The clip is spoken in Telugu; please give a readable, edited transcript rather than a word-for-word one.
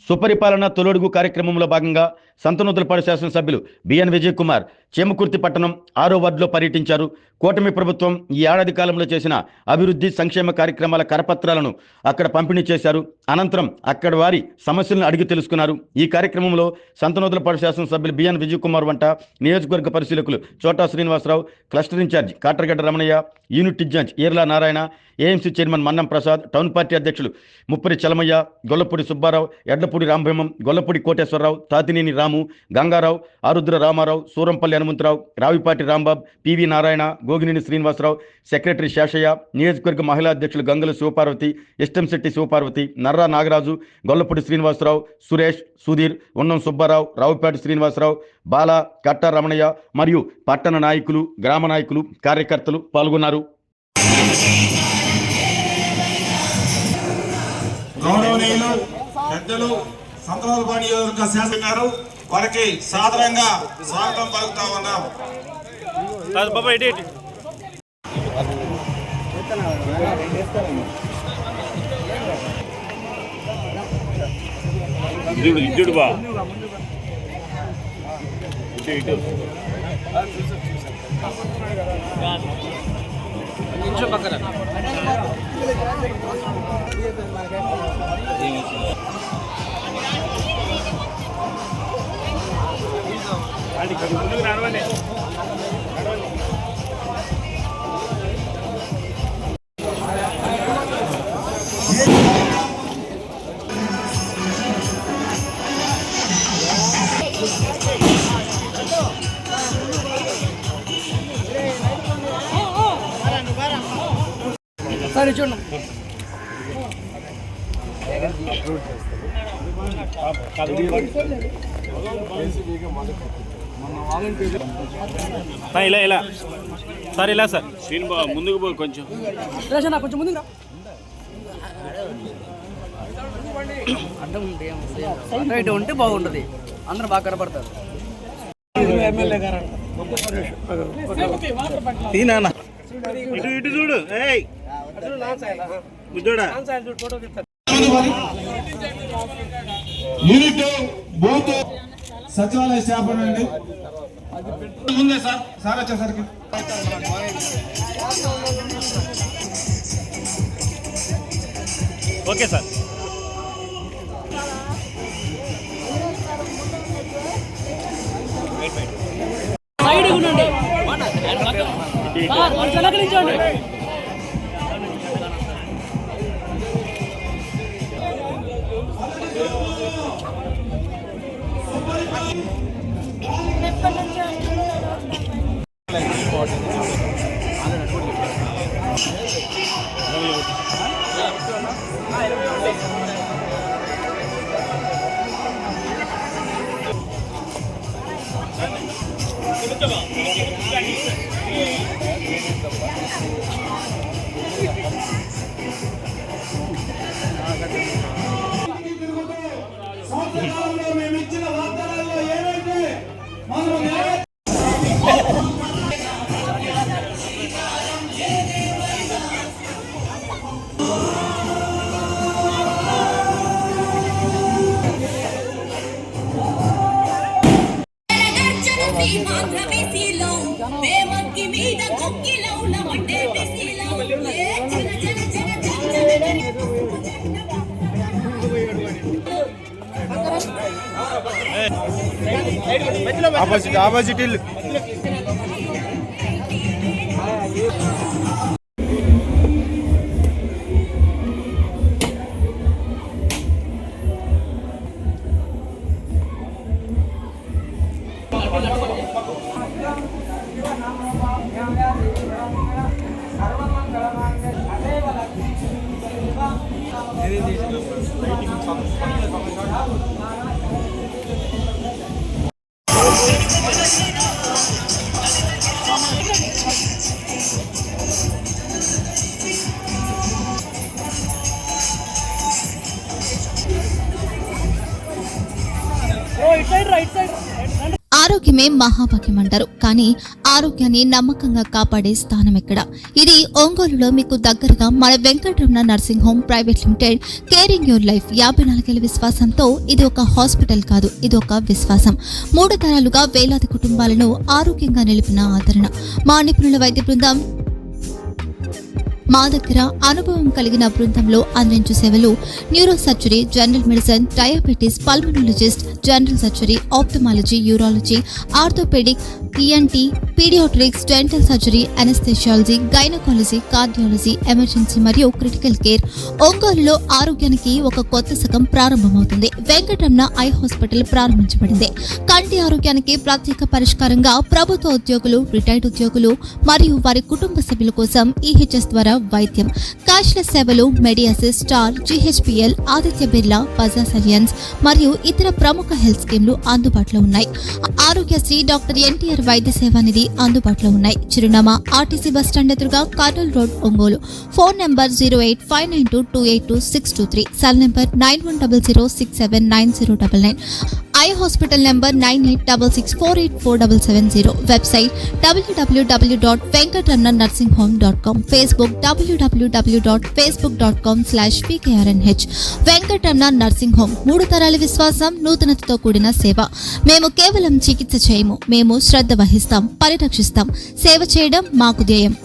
సుపరిపాలన తొలడుగు కార్యక్రమంలో భాగంగా సంతనూతలపాడు శాసనసభ్యులు బిఎన్ విజయ్ కుమార్ చేమకుర్తి పట్టణం 6వ వార్డులో పర్యటించారు. కూటమి ప్రభుత్వం ఈ ఏడాది కాలంలో చేసిన అభివృద్ధి సంక్షేమ కార్యక్రమాల కరపత్రాలను అక్కడ పంపిణీ చేశారు. అనంతరం అక్కడ వారి సమస్యలను అడిగి తెలుసుకున్నారు. ఈ కార్యక్రమంలో సంతనూతలపాడు శాసనసభ్యులు బిఎన్ విజయ్ కుమార్ వంట నియోజకవర్గ పరిశీలకులు Chota Srinivasa Rao, cluster incharge Katragadda Ramanaiah, unit incharge Eerla Narayana, AMC chairman Mannam Prasad, town party అధ్యక్షులు ముప్పరి చలమయ్య, గొల్లపూడి సుబ్బారావు, ఎడ్లపూడి రాంభీమం, గొల్లపూడి కోటేశ్వరరావు, తాతినేని రాము, గంగారావు, ఆరుద్ర రామారావు, సూరంపల్లి హనుమంతరావు, రావిపాటి రాంబాబ్, పివి నారాయణ, గోగినేని శ్రీనివాసరావు, సెక్రటరీ శేషయ్య, నియోజకవర్గ మహిళా అధ్యక్షులు గంగల శివపార్వతి, ఇష్టంశెట్టి శివపార్వతి, నర్రా నాగరాజు, గొల్లపూడి శ్రీనివాసరావు, సురేష్, సుధీర్, ఉన్నం సుబ్బారావు, రావుపాటి శ్రీనివాసరావు, బాల, కట్టా రమణయ్య మరియు పట్టణ నాయకులు, గ్రామ నాయకులు, కార్యకర్తలు పాల్గొన్నారు. గౌరవనీయులు పెద్దలు సంతనూతలపాడు నియోజకవర్గ శాసన గారు వారికి సాదరంగా స్వాగతం పలుకుతా ఉన్నాం. సరే చూడండి ఇలా ఇలా సార్ ఇలా సార్ శ్రీను బాబు ముందుకు పో కొంచెం కొంచెం ముందుకు రా ఉంటే బాగుంటుంది, అందరూ బాగా కనపడతారు. తీనా ఇటు ఇటు చూడు యూనిట్ బూత్ సచివాలయ స్టాఫ్ అండి ముందే సార్ సార్ వచ్చేసరికి ఓకే సార్. సైడ్ ఉండండి, వెనకలించండి. మేమిచ్చిన వాగ్దానాల్లో ఏవైతే మనం ఆపోజిట్ ఇల్లు ఆరోగ్యమే మహాభాగ్యం అంటారు. కానీ ఆరోగ్యాన్ని నమ్మకంగా కాపాడే స్థానం ఎక్కడ? ఇది ఒంగోలులో మీకు దగ్గరగా మన Venkataramana nursing home private limited. Caring your life 54 ఏళ్ల విశ్వాసంతో ఇది ఒక హాస్పిటల్ కాదు, ఇది ఒక విశ్వాసం. 3 తరాలుగా వేలాది కుటుంబాలను ఆరోగ్యంగా నిలిపిన ఆదరణ. మా నిపుణుల వైద్య బృందం మా దగ్గర అనుభవం కలిగిన బృందంలో అందించే సేవలు neuro surgery, general medicine, diabetes, pulmonologist, general surgery, ophthalmology, urology, orthopaedic, ENT, paediatrics, dental surgery, anaesthesiology, gynaecology, cardiology, emergency మరియు క్రిటికల్ కేర్. ఒంగోలులో ఆరోగ్యానికి ఒక కొత్త శకం ప్రారంభమవుతుంది. వెంకటరమణ ఐ హాస్పిటల్ ప్రారంభించబడింది. కంటి ఆరోగ్యానికి ప్రత్యేక పరిష్కారంగా ప్రభుత్వ ఉద్యోగులు, రిటైర్డ్ ఉద్యోగులు మరియు వారి కుటుంబ సభ్యుల కోసం ఈహెచ్ఎస్ ద్వారా వైద్యం. క్యాష్లెస్ సేవలు Medi Assist, Star, GHPL, Aditya Birla, Bajaj Allianz మరియు ఇతర ప్రముఖ హెల్త్ స్కీమ్లు అందుబాటులో ఉన్నాయి. ఆరోగ్యశ్రీ, డాక్టర్ ఎన్టీఆర్ వైద్య సేవా నిధి అందుబాటులో ఉన్నాయి. చిరునామా ఆర్టీసీ బస్టాండ్ ఎదురుగా, Kurnool road, Ongole. Phone number 08592282623, cell number 9100679099. Eye hospital number 9866484770. Website www.venkatramanarsinghome.com. Facebook www.facebook.com/pkrnh. Venkataramana nursing home, 3 తరాల విశ్వాసం, నూతనతతో కూడిన సేవ. మేము కేవలం చికిత్స చేయము, మేము శ్రద్ధ వహిస్తాం, పరిరక్షిస్తాం. సేవ చేయడం మాకు ధ్యేయం.